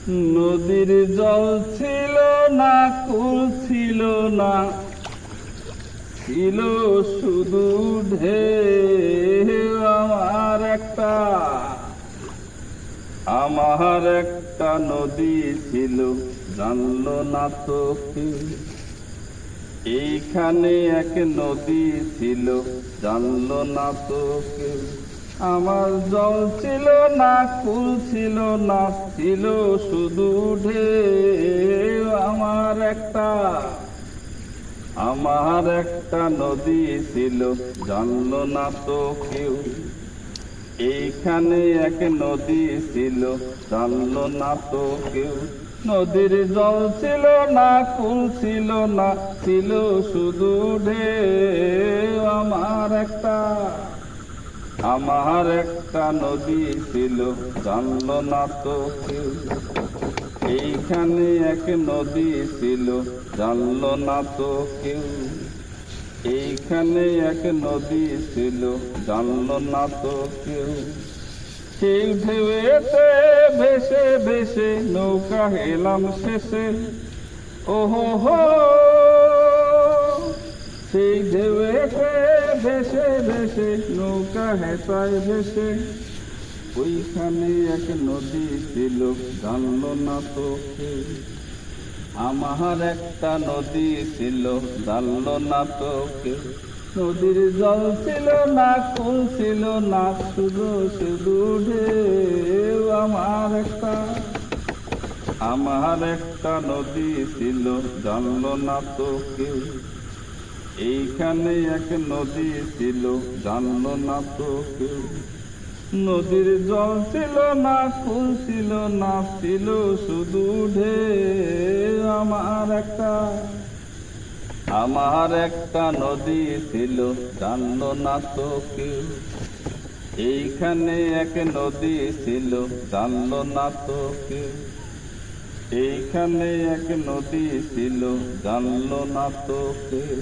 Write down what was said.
নদীর জল ছিল না, কুল ছিল না, ছিল শুধু ঢেউ। আমার একটা নদী ছিল, জানলো না তো কেউ। এইখানে এক নদী ছিল, জানলো না তো কেউ। আমার জল ছিল না, কুল ছিল না, ছিল শুধু ঢেউ। আমার একটা নদী ছিল, জানলো না তো কেউ। এইখানে এক নদী ছিল, জানলো না তো কেউ। নদীর জল ছিল না, কুল ছিল না, ছিল শুধু ঢেউ। আমার একটা নদী ছিল, জানলো না তো কেউ। এইখানে এক নদী ছিল, জানলো না তো কেউ। এইখানে এক নদী ছিল, জানলো না তো কেউ। সেই ঢেউতে ভেসে ভেসে নৌকা হেলাম শেষে। ওহো হো, সেই ঢেউতে ভেসে ভেসে নৌকা হেঁচায় ভেসে। ওইখানে এক নদী ছিল, জানলো না তো কেউ। আমার একটা নদী ছিল, জানলো না তো কেউ। নদীর জল ছিল না, কুল ছিল না, শুধু শুধু ঢেউ। আমার একটা নদী ছিল, জানলো না তো কেউ। এইখানে এক নদী ছিল, জানলো না তো কেউ। নদীর জল ছিল না, কুল ছিল না, ছিল শুধু ঢেউ। আমার একটা নদী ছিল, জানলো না তো কেউ। এইখানে এক নদী ছিল, জানলো না তো কেউ। এইখানে এক নদী ছিল, জানলো না তো কেউ।